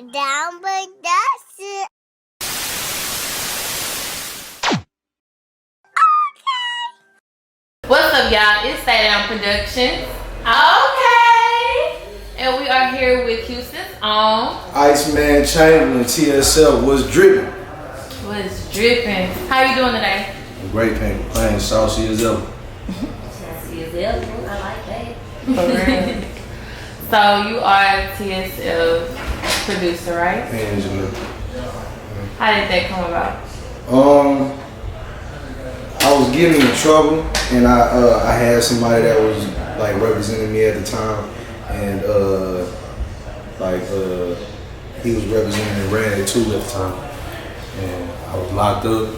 down, but that's it. What's up, y'all? It's Stay Down Productions. Okay. And we are here with Houston's own Iceman Chamberlin, TSL. What's dripping? What's dripping? How you doing today? Great, can't complain. Saucy as ever. Saucy as ever. I like that. For real. So you are TSL producer, right? Angela. How did that come about? I was getting in trouble, and I had somebody that was like representing me at the time, and he was representing and ran it too at the time, and I was locked up.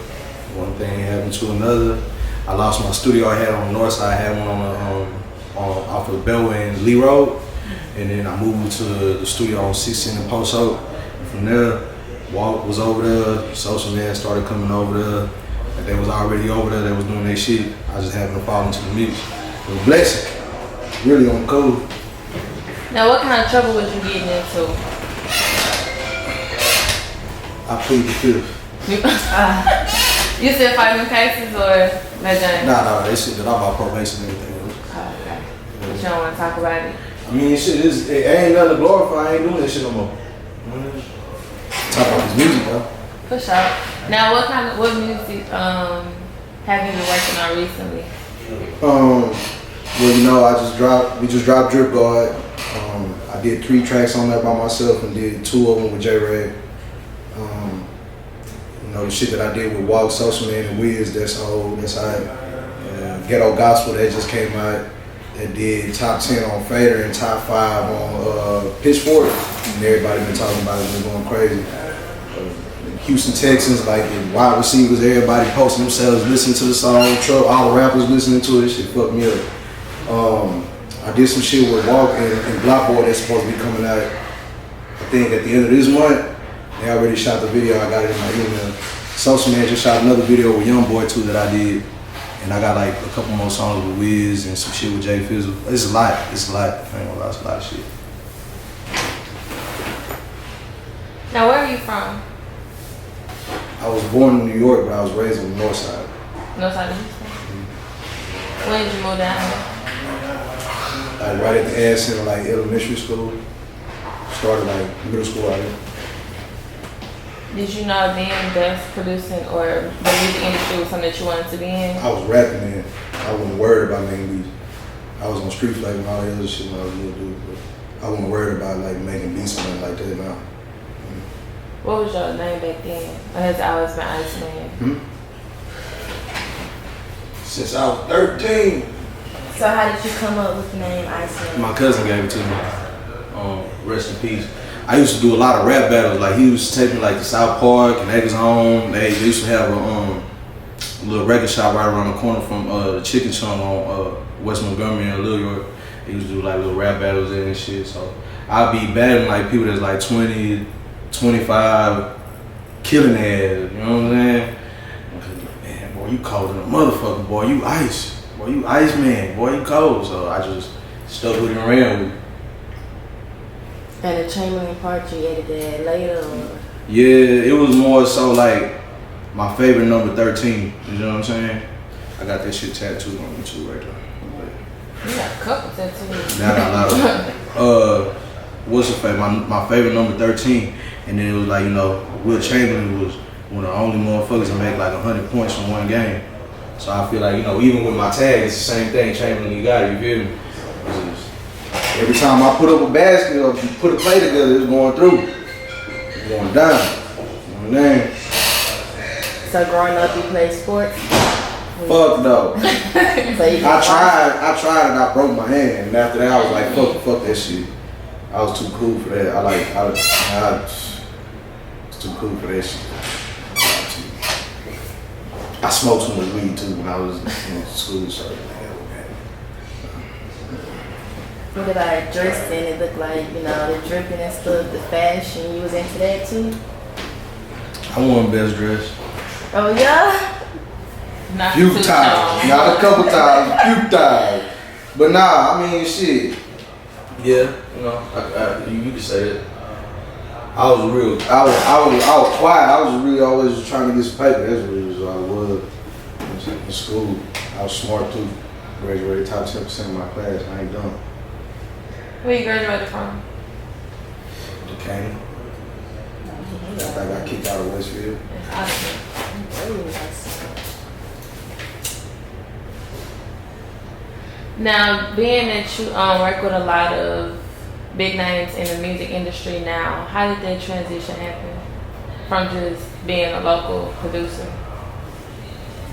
One thing happened to another. I lost my studio I had on the north side. I had one on off of Bellway and Lee Road, and then I moved to the studio on 16 and Post Oak. From there, Walt was over there. Social Man started coming over there. They was already over there. They was doing their shit. I just happened to fall into the mix. It was a blessing. Really on the code. Now, what kind of trouble was you getting into? I plead the fifth. You still fighting cases or that? Nah, they shit that I'm about probation and everything else. Oh, okay. But you don't want to talk about it? I mean, it ain't nothing to glorify. I ain't doing that shit no more. Talk about this music though. For sure. Now, what music have you been working on recently? Well, you know, we just dropped Drip Guard. I did 3 tracks on that by myself and did 2 of them with J-Rag. You know, the shit that I did with Walt, Social Man, and Wiz, that's how Ghetto Gospel that just came out. That did top 10 on Fader and top 5 on Pitchfork. And everybody been talking about it, been going crazy. Houston Texans, like the wide receivers, everybody posting themselves, listening to the song. All the rappers listening to it. Shit fucked me up. I did some shit with Walk and Blockboard that's supposed to be coming out, I think, at the end of this month. They already shot the video. I got it in my email. Social Man just shot another video with Young Boy too that I did. And I got like a couple more songs with Wiz and some shit with Jay Fizzle. It's a lot. I ain't gonna lie, it's a lot of shit. Now, where are you from? I was born in New York, but I was raised on the north side. North side of Houston? Mm-hmm. When did you move down? Like right at the ass end of like elementary school. Started like middle school out here. Did you know then that's producing or the music industry was something that you wanted to be in? I was rapping then. I wasn't worried about making beats. I was on street flavor and all the other shit when I was a little dude, but I wasn't worried about like making beats or nothing like that now. What was your name back then? Or has it always been Iceman? Since I was 13. So how did you come up with the name Iceman? My cousin gave it to me. Rest in peace. I used to do a lot of rap battles. Like he used to take me like to South Park and Acres Home. They used to have a little record shop right around the corner from the Chicken Chunk on West Montgomery and Little York. They used to do like little rap battles there and shit. So I'd be battling like people that's like 20, 25, killing ass. You know what I'm saying? Man, boy, you cold than a motherfucker. Boy, you ice. Boy, you ice man. Boy, you cold. So I just stuck with it and ran with it. And the Chamberlain part you added that later? Or? Yeah, it was more so like my favorite number 13. You know what I'm saying? I got that shit tattooed on me too right there. You got a couple tattoos. Now I got a lot of what's the favorite? My favorite number 13. And then it was like, you know, Will Chamberlain was one of the only motherfuckers that make like 100 points from one game. So I feel like, you know, even with my tag, it's the same thing. Chamberlain, you got it, you feel me? Every time I put up a basket or put a play together, it's going through. It's going down. You know what I mean? So growing up, you played sports? Fuck no. So I tried and I broke my hand. And after that, I was like, fuck that shit. I was too cool for that. I was too cool for that shit. I smoked too much weed too when I was in school, so what about dressing? It looked like, you know, the dripping and stuff, the fashion. You was into that too? I won best dress. Oh yeah? Not few times. Not a couple times, few times. But nah, I mean shit. Yeah, you know, you can say that. I was quiet. I was really always just trying to get some paper. That's really what I was in school. I was smart too. Graduated top 10% of my class. I ain't done. Where you graduated from? Decatur. After I got kicked out of Westfield. Now, being that you work with a lot of big names in the music industry now, how did that transition happen from just being a local producer?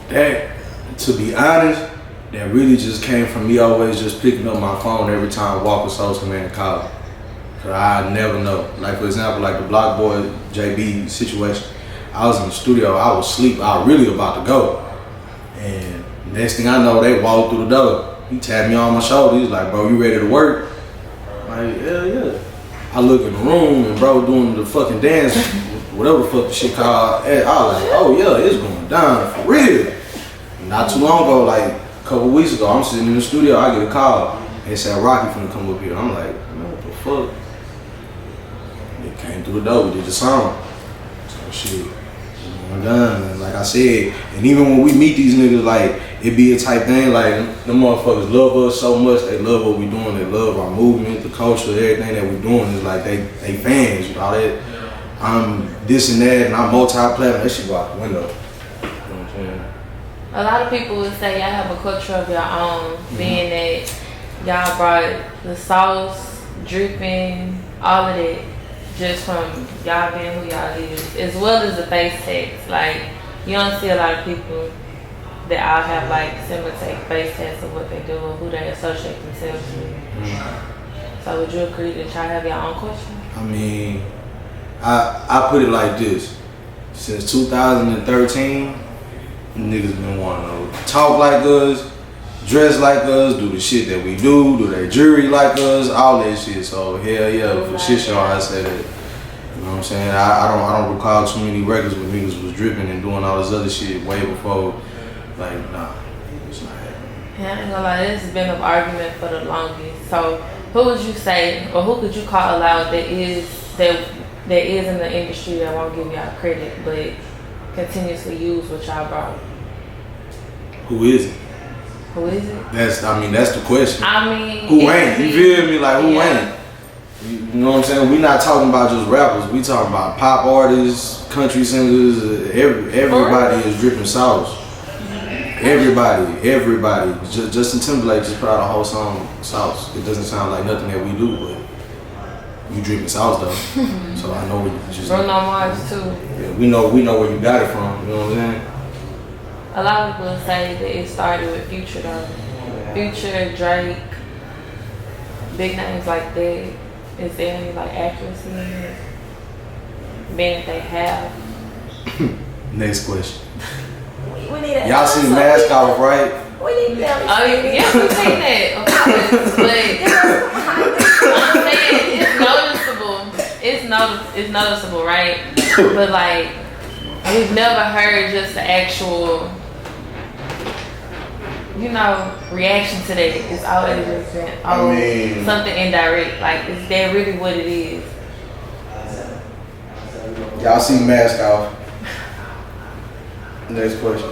That, to be honest, that really just came from me always just picking up my phone every time Walker Sosa man called. Cause I never know. Like for example, like the Block Boy JB situation. I was in the studio, I was asleep, I was really about to go. And next thing I know, they walked through the door. He tapped me on my shoulder. He was like, bro, you ready to work? I'm like, hell yeah. I look in the room and bro doing the fucking dance, whatever the fuck the shit called. I was like, oh yeah, it's going down for real. Not too long ago, like a couple weeks ago, I'm sitting in the studio, I get a call. They said Rocky finna come up here. I'm like, man, what the fuck? It came through the door, we did the song. So shit, I'm done. And like I said, and even when we meet these niggas, like, it be a type thing, like, them motherfuckers love us so much, they love what we doing, they love our movement, the culture, everything that we doing is like, they fans, you know, that I'm this and that, and I'm multi-platinum, that shit go out the window. You know what I'm saying? A lot of people would say y'all have a culture of your own, being that y'all brought the sauce, dripping, all of it, just from y'all being who y'all is, as well as the face text. Like, you don't see a lot of people that all have like similar face tests of what they do or who they associate themselves with. So would you agree that y'all have your own culture? I mean, I put it like this. Since 2013, niggas been wanting to talk like us, dress like us, do the shit that we do their jewelry like us, all that shit. So hell yeah, for shit show I say that. You know what I'm saying? I don't recall too many records where niggas was dripping and doing all this other shit way before. Like, nah, it's not happening. Yeah, I ain't gonna lie, this has been an argument for the longest. So who would you say, or who could you call out that is in the industry that won't give y'all credit but continuously use what y'all brought? Who is it? Who is it? That's the question. I mean, who ain't? You feel me? Like, who ain't? You know what I'm saying? We not talking about just rappers. We talking about pop artists, country singers. Everybody is dripping sauce. Everybody. Justin Timberlake just put out a whole song, Sauce. It doesn't sound like nothing that we do, but you dripping sauce though. So I know what you just. Bruno Mars too. Yeah, we know where you got it from. You know what I'm saying? A lot of people say that it started with Future though. Future, Drake, big names like that. Is there any like accuracy in it? Being that they have. Next question. We need a Y'all seen Mask Off, right? We need that. Oh yeah, we've seen that, of course. But I'm saying it's noticeable, right? But like we've never heard just the actual, reaction to that. It's always just been something indirect. Like, is that really what it is? Y'all seen Mask Off? Next question.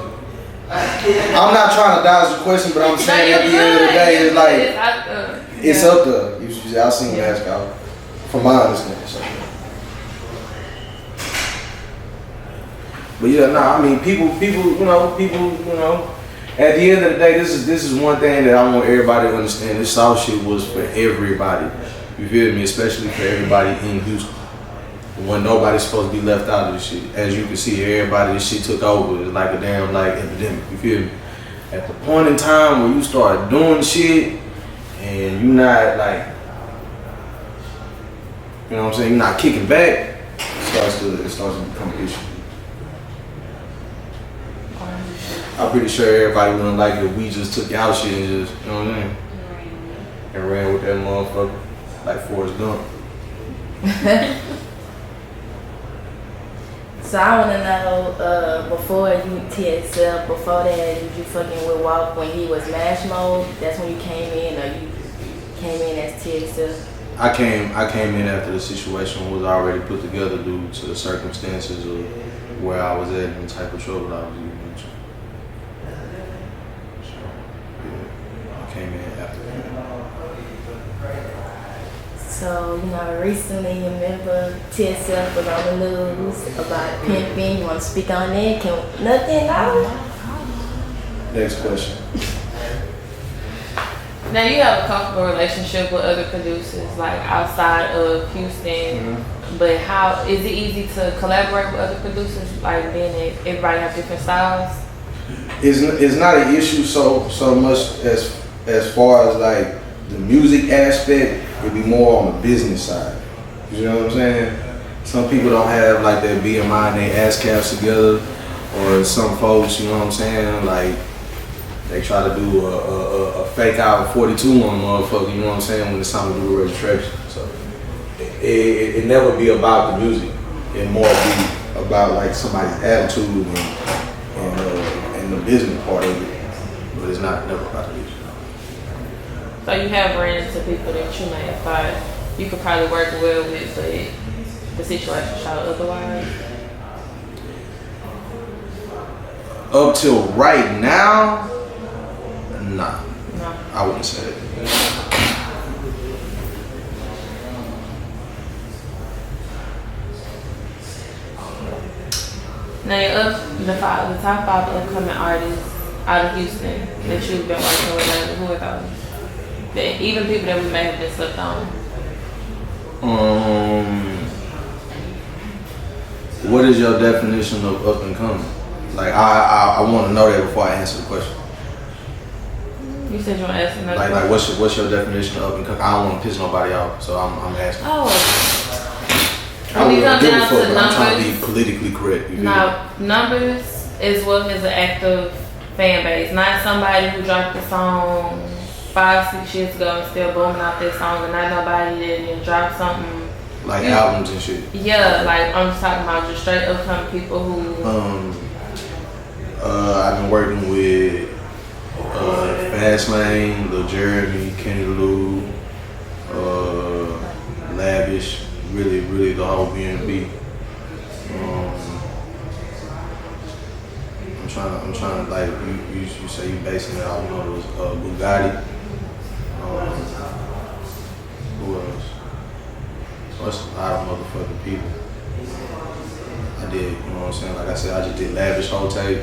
I'm not trying to dodge the question, but I'm saying at the end of the day, it's like it's up there. Y'all seen Mask Off? From my understanding, so. But yeah, I mean, people, at the end of the day, this is one thing that I want everybody to understand. This South shit was for everybody. You feel me? Especially for everybody in Houston. When nobody's supposed to be left out of this shit. As you can see, everybody, this shit took over. It's like a damn epidemic. You feel me? At the point in time where you start doing shit and you're not like, you know what I'm saying, you're not kicking back, it starts to become an issue. I'm pretty sure everybody wouldn't like it if we just took out shit and just, you know what I mean? And ran with that motherfucker like Forrest Gump. So I want to know, before you TSL, before that, did you fucking with Walk when he was Mash Mode? That's when you came in, or you came in as TSL? I came in after the situation was already put together due to the circumstances of where I was at and the type of trouble I was getting into. So, yeah, I came in after that. So, recently your member TSF was on the news about pimping. You want to speak on that? Nothing? No? Next question. Now you have a comfortable relationship with other producers, like outside of Houston. But how is it easy to collaborate with other producers? Like being that everybody have different styles. It's not an issue so much as far as like the music aspect. It'd be more on the business side. You know what I'm saying? Some people don't have like their BMI and their ass caps together, or some folks, you know what I'm saying, like. They try to do a fake out 42 on a motherfucker, you know what I'm saying, when it's time to do a registration. So it never be about the music. It more be about like somebody's attitude and the business part of it. But it's never about the music. So you have ran into people that you may have thought you could probably work well with, but the situation showed otherwise? Up till right now, nah. No. I wouldn't say that. Now the top 5 upcoming artists out of Houston that you've been working with lately, who are those? Even people that we may have been slept on. What is your definition of up and coming? Like I want to know that before I answer the question. You said you want to ask another question? Like what's your definition of up and coming? I don't want to piss nobody off, so I'm asking. Oh. I When wouldn't it comes give a down fuck, to but I'm trying to be numbers, politically correct. You now numbers as well as an active fan base. Not somebody who dropped the song 5-6 years ago and still booming out that song, and not nobody that didn't drop something. like albums and shit. Yeah, like I'm just talking about just straight upcoming people who. I've been working with Fast Lane, Lil Jeremy, Kenny Lou, Lavish, really the whole B&B. I'm trying to like you say you basing it off of those Bugatti. Who else? So it's a lot of motherfucking people. I did, you know what I'm saying? Like I said, I just did Lavish whole tape.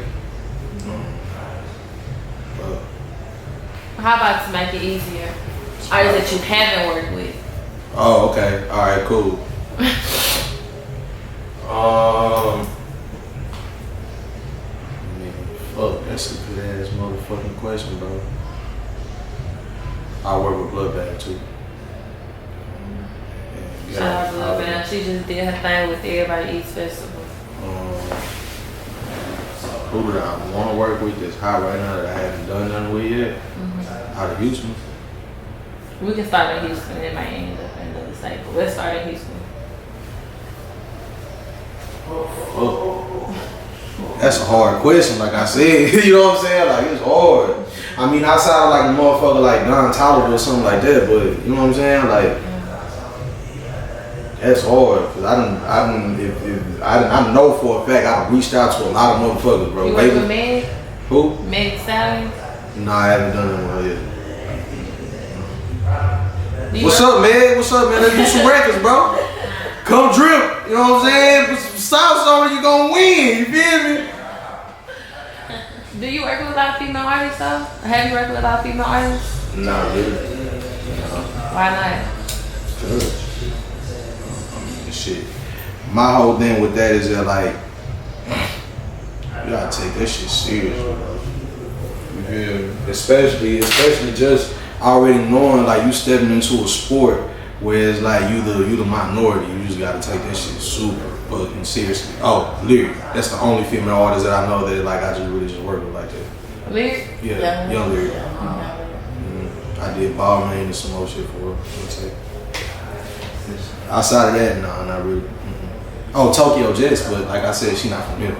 How about to make it easier? Artists that you haven't worked with. Oh, okay. All right, cool. Fuck, that's a good ass motherfucking question, bro. I work with Bloodbath too. Shout out to Lil Bam. She just did her thing with Everybody Eats Festival. Who do I want to work with that's hot right now that I haven't done nothing with yet? Out of Houston. We can start in Houston and it might end up in another state, but let's start in Houston. That's a hard question, like I said. You know what I'm saying? Like, it's hard. I mean, outside of like a motherfucker like Don Tolliver or something like that, but you know what I'm saying? Like, that's hard. Cause I know for a fact I've reached out to a lot of motherfuckers, bro. You work with Meg? Who? Meg Stallion? Nah, I haven't done that one yet. Do What's up, man? What's up, man? Let's do some records, bro. Come drip. You know what I'm saying? Put some sauce on it, you gonna win. You feel me? Do you work with a lot of female artists though? Have you worked with a lot of female artists? Nah, really. Why not? Good. Shit. My whole thing with that is that like you gotta take that shit serious, bro. You feel me? Especially just already knowing like you stepping into a sport where it's like you the minority. You just gotta take that shit super fucking seriously. Oh, Lyric. That's the only female artist that I know that like I just really just work with like that. Lyric? Yeah, young Lyric. I did Balmain and some more shit for her. Outside of that, nah, not really. Oh, Tokyo Jets, but like I said, she not from here.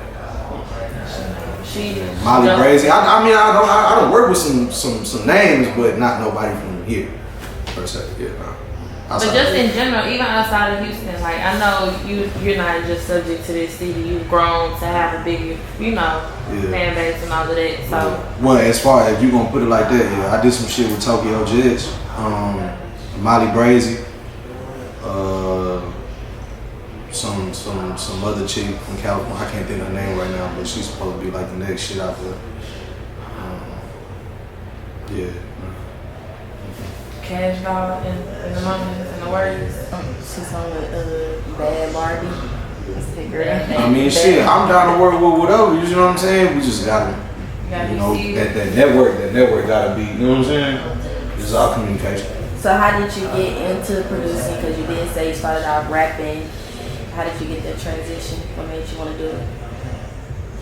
Molly Brazy. I mean, I don't work with some names, but not nobody from here per se. Yeah, nah. I But just in general, even outside of Houston, like I know you're not just subject to this city. You've grown to have a bigger, fan base and all of that. So, well, as far as you gonna put it like that, yeah, I did some shit with Tokyo Jets, Molly Brazy, some other chick from California. I can't think of her name right now, but she's supposed to be like the next shit out there. Yeah. Cash Dog in the moments and the words. She's on with Bad Barbie. I mean, shit, I'm down to work with whatever, you know what I'm saying? We just gotta, that network gotta be, you know what I'm saying? It's all communication. So how did you get into producing? Because you did say you started out rapping. How did you get that transition? What made you want to do it?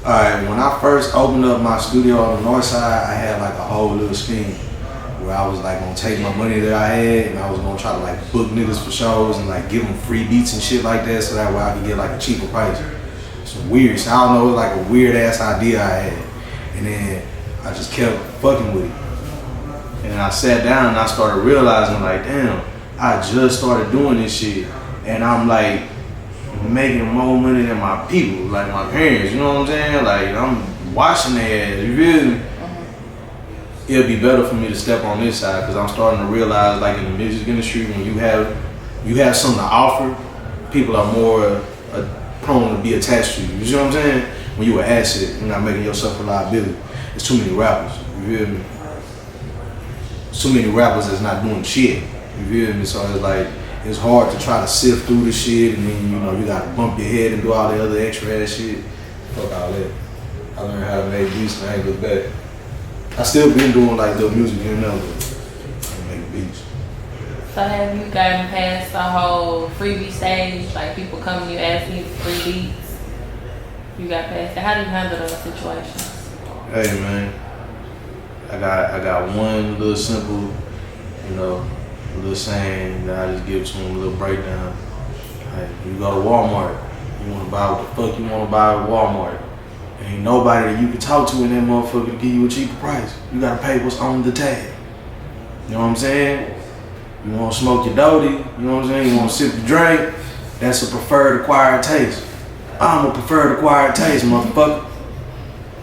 Alright, when I first opened up my studio on the north side, I had like a whole little scheme where I was like gonna take my money that I had and I was gonna try to like book niggas for shows and like give them free beats and shit like that so that way I could get like a cheaper price. Some weird, so I don't know, it was like a weird ass idea I had. And then I just kept fucking with it. And then I sat down and I started realizing like, damn, I just started doing this shit and I'm like making more money than my people, like my parents, you know what I'm saying? Like I'm watching their ass, you feel me? It'll be better for me to step on this side because I'm starting to realize like in the music industry when you have something to offer, people are more prone to be attached to you. You see what I'm saying? When you an asset, you're not making yourself a liability. There's too many rappers, you feel me? Too many rappers that's not doing shit, you feel me? So it's like, it's hard to try to sift through the shit and then, you gotta bump your head and do all the other extra ass shit. Fuck all that. I learned how to make beats and I ain't look back. I still been doing like little music here now, but I make beats. So have you gotten past the whole freebie stage? Like people come to you asking you for free beats? You got past that? How do you handle those situations? Hey man, I got one little simple, little saying that I just give to them, a little breakdown. Like, you go to Walmart, you wanna buy what the fuck you wanna buy at Walmart. Ain't nobody that you can talk to in that motherfucker to give you a cheaper price. You gotta pay what's on the tag. You know what I'm saying? You wanna smoke your doty, you know what I'm saying? You wanna sip your drink, that's a preferred acquired taste. I'm a preferred acquired taste, motherfucker.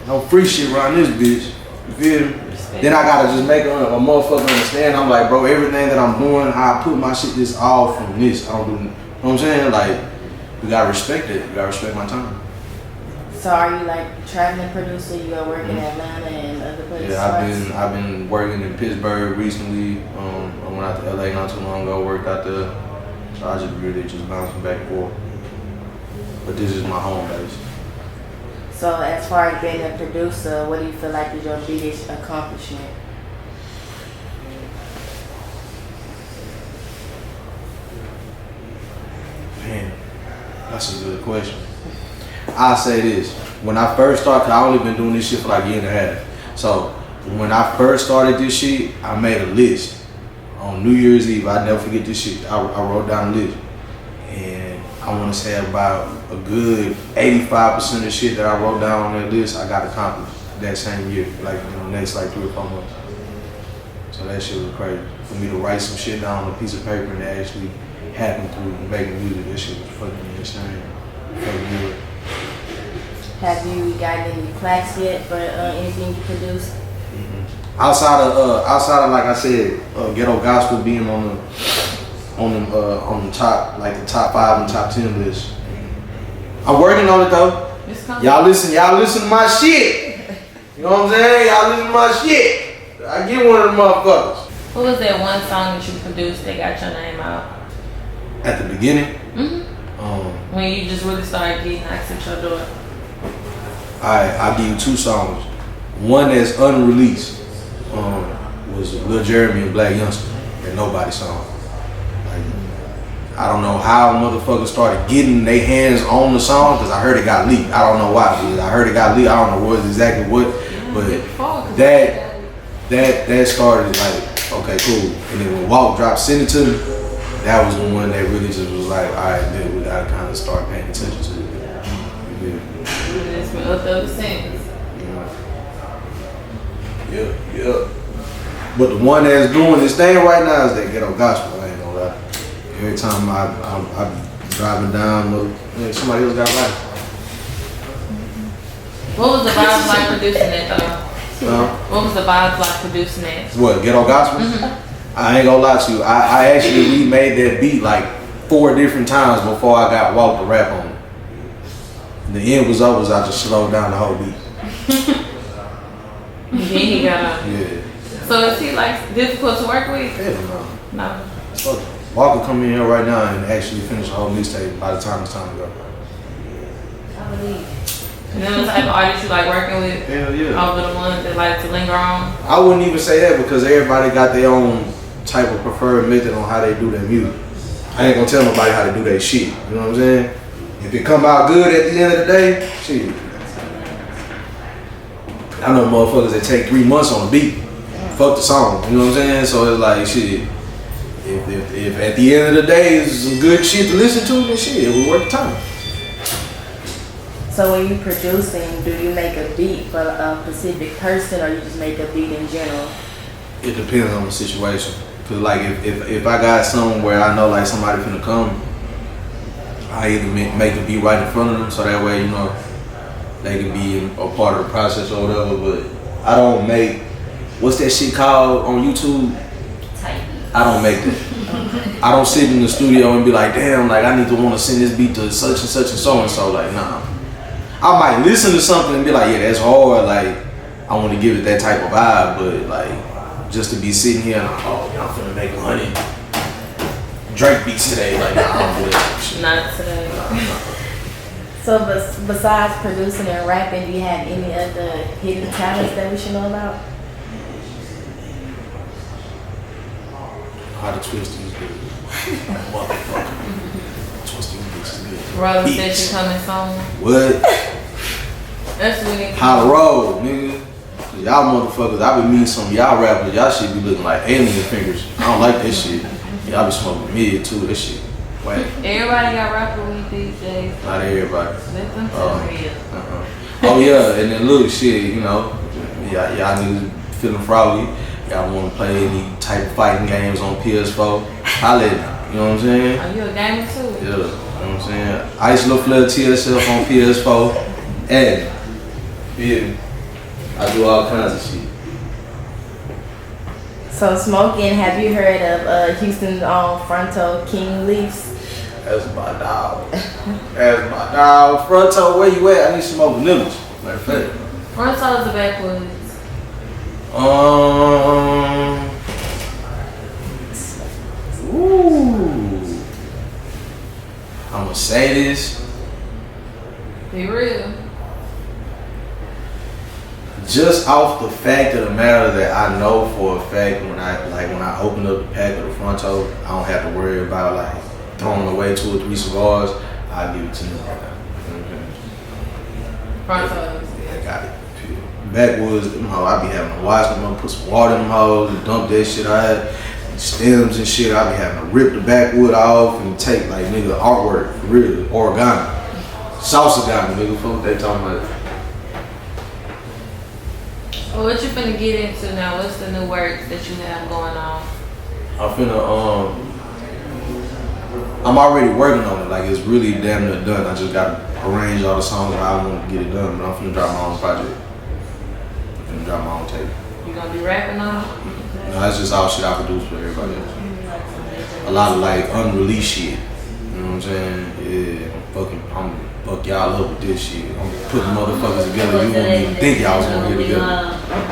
No free shit around this bitch. You feel me? Then I gotta just make a motherfucker understand. I'm like, bro, everything that I'm doing, how I put my shit, this all from this. I don't do, you know what I'm saying? Like, you gotta respect it. You gotta respect my time. So are you like traveling producer? You go work in Atlanta and other places? Yeah, I've been working in Pittsburgh recently. I went out to LA not too long ago, worked out there. So I just really bouncing back and forth. But this is my home base. So as far as being a producer, what do you feel like is your biggest accomplishment? Man, that's a good question. I'll say this. When I first started, cause I only been doing this shit for like a year and a half. So when I first started this shit, I made a list. On New Year's Eve, I never forget this shit. I wrote down a list. And I want to say about a good 85% of the shit that I wrote down on that list, I got accomplished that same year, like in the next like 3 or 4 months. So that shit was crazy. For me to write some shit down on a piece of paper and it actually happen through making music, that shit was fucking insane. Fucking good. Have you gotten any plaques yet for anything you produced? Mm-hmm. Outside of like I said, ghetto gospel being on the top, like the top 5 and top 10 list. I'm working on it though. Y'all listen to my shit. You know what I'm saying? Y'all listen to my shit. I get one of them motherfuckers. What was that one song that you produced that got your name out? At the beginning? Mm-hmm. When you just really started getting knocks at your door. I'll give you 2 songs. One that's unreleased was Lil Jeremy and Black Youngster, that Nobody song. Like, I don't know how motherfuckers started getting their hands on the song because I heard it got leaked. I don't know why. I heard it got leaked. I don't know exactly what, but that started like, okay, cool. And then when Walk dropped Send It To Me, that was the one that really just was like, all right, then we gotta kind of start paying attention to it. It's been up ever since. Yeah. But the one that's doing this thing right now is that ghetto gospel. I ain't gonna lie. Every time I be driving down, somebody else got life. What was the vibes like producing it though? What was the vibes like producing it? What, Ghetto Gospel? I ain't gonna lie to you. I actually remade that beat like 4 different times before I got Walk to rap on it. The end was over, I just slowed down the whole beat. Then he got on. Yeah. So is he like difficult to work with? Hell no. No. Walker come in here right now and actually finish the whole mixtape by the time it's time to go. I believe. And then the type of artists you like working with? Hell yeah. Over the ones that like to linger on? I wouldn't even say that because everybody got their own type of preferred method on how they do their music. I ain't gonna tell nobody how to do their shit. You know what I'm saying? If it come out good at the end of the day, shit. I know motherfuckers that take 3 months on a beat. Fuck the song. You know what I'm saying? So it's like shit. If at the end of the day it's some good shit to listen to, then shit, it will worth the time. So when you producing, do you make a beat for a specific person or you just make a beat in general? It depends on the situation. Cause like if I got something where I know like somebody finna come, I either make a beat right in front of them so that way, you know, they can be a part of the process or whatever, but I don't make, what's that shit called on YouTube? I don't make that. I don't sit in the studio and be like, damn, like I need to want to send this beat to such and such and so and so. Like, nah. I might listen to something and be like, yeah, that's hard. Like, I want to give it that type of vibe, but like, just to be sitting here and oh, I'm finna make 100 Drake beats today. Like, nah, I don't do that shit. Not today. So besides producing and rapping, do you have any other hidden talents that we should know about? How to twist these good. Motherfucker. Twisting these is good. Roller said she coming soon. What? That's what we need to How to roll, nigga. Cause y'all motherfuckers, I be meeting some of y'all rappers, y'all shit be looking like alien fingers. I don't like this shit. Y'all be smoking mid too, this shit. Wait. Everybody got rapper weed these days. Not everybody. Let them tell me. Oh yeah, and then look, shit, you know, y'all niggas feeling froggy. Y'all want to play any type of fighting games on PS4? Holla at me, you know what I'm saying? Are you a gamer too? Yeah, you know what I'm saying? Ice LaFleur TSF on PS4. And, yeah, I do all kinds of shit. So smoking, have you heard of Houston's own Fronto King Leafs? That's my dog. That's my dog. Fronto, where you at? I need some more vanillas. Matter of fact. Fronto's the backwoods. Ooh. I'ma say this. Be real. Just off the fact of the matter that I know for a fact when I open up the pack of the Fronto, I don't have to worry about like throwing away 2 or 3 cigars. I'll give it to them right now. Fronto's. I got it. Backwoods, them hoes, I be having to wash them up, put some water in them hoes, and dump that shit. I had stems and shit. I be having to rip the backwood off and take like nigga artwork for real, origami, salsa nigga. Fuck what they talking about. Well, what you finna get into now? What's the new work that you have going on? I'm finna I'm already working on it. Like it's really damn near done. I just gotta arrange all the songs how I want to get it done. But I'm finna drop my own project. And drop my own tape. You gonna be rapping on it? No, that's just all shit I produce for everybody else. A lot of like unreleased shit. You know what I'm saying? Yeah, I'm fuck y'all up with this shit. I'm putting motherfuckers together. You won't even think y'all was gonna get together.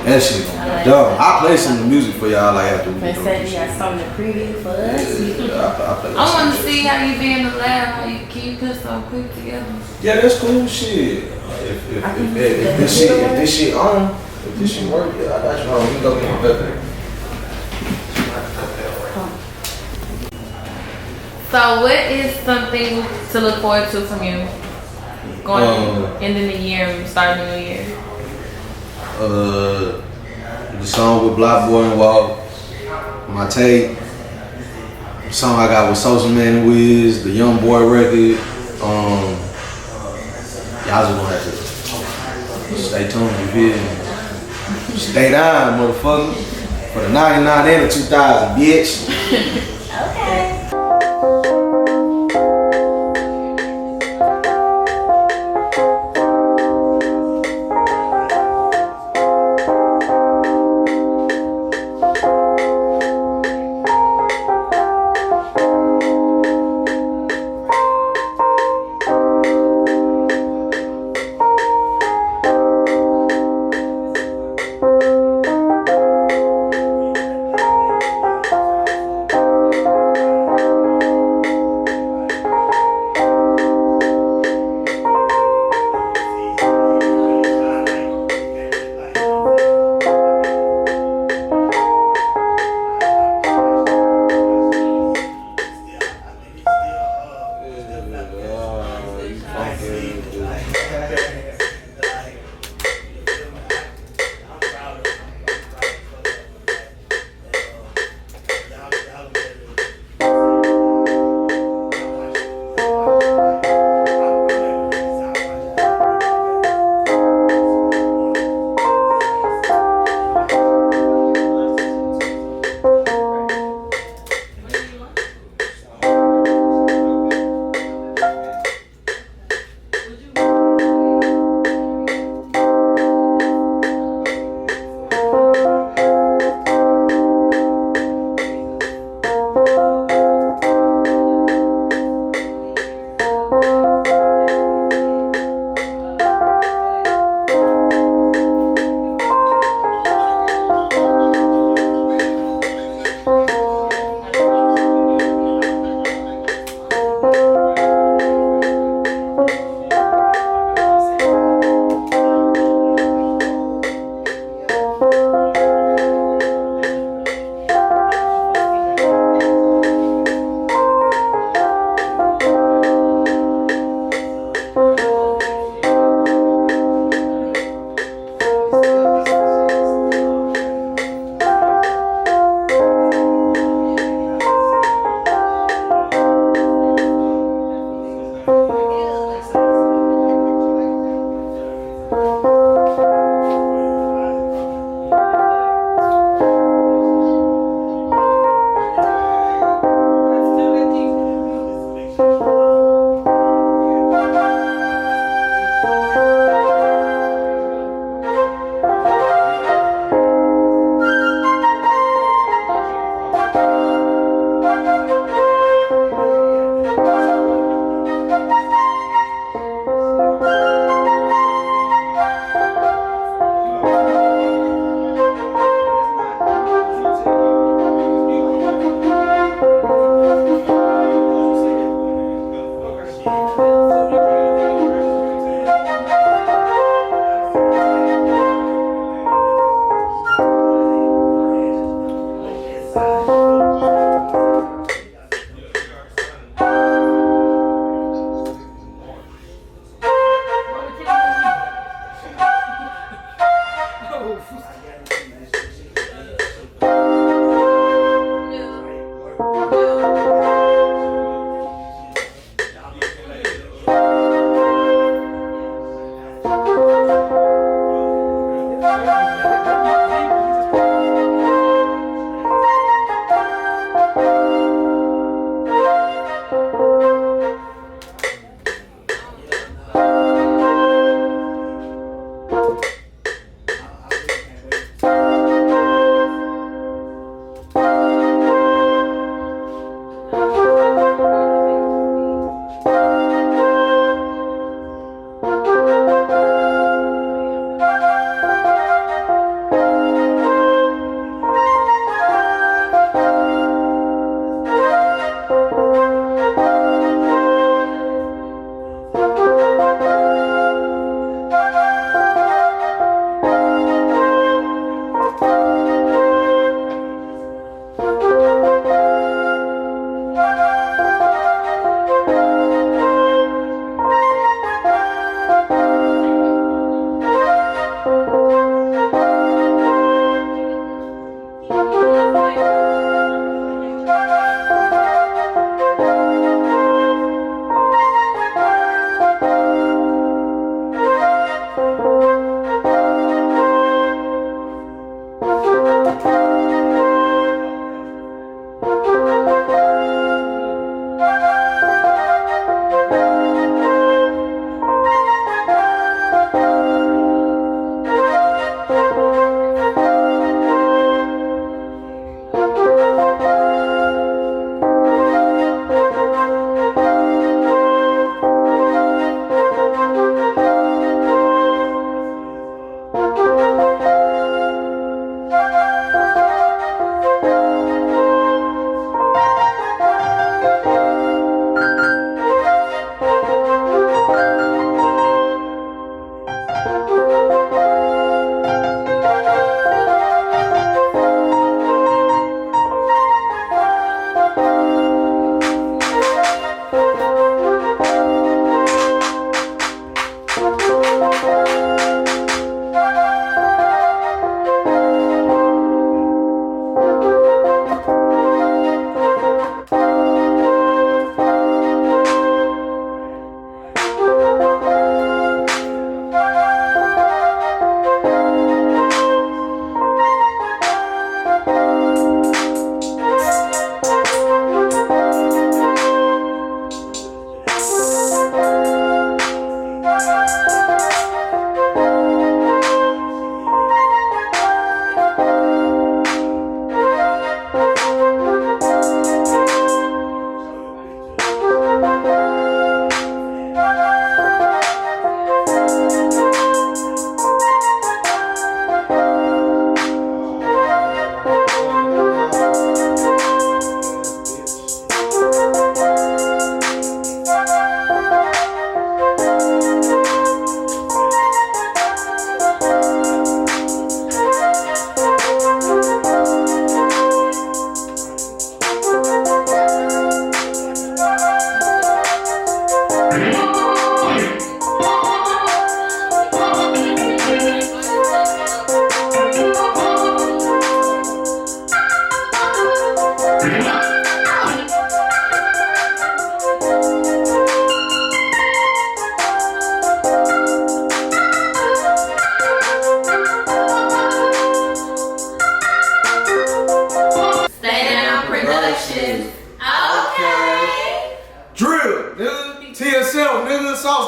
That shit gonna be dumb. I play some of the music for y'all like after we get done with this You got shit. something to preview for us? Yeah, I play I want to some see how you be in the lab. How you can you put something quick together? Yeah, that's cool shit. If this shit on, if this shit work, yeah, I got you on. We go get my pepper. So, what is something to look forward to from you going ending the year and starting the new year? The song with Block Boy involved, my tape, the song I got with Social Man and Wiz, the Young Boy record. Y'all just gonna have to stay tuned, you feel me? Stay down, motherfucker. For the 99 and the 2000, bitch. Okay.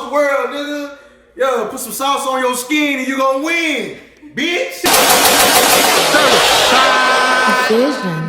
the world, nigga. Yo, put some sauce on your skin and you gonna win, bitch. Vision.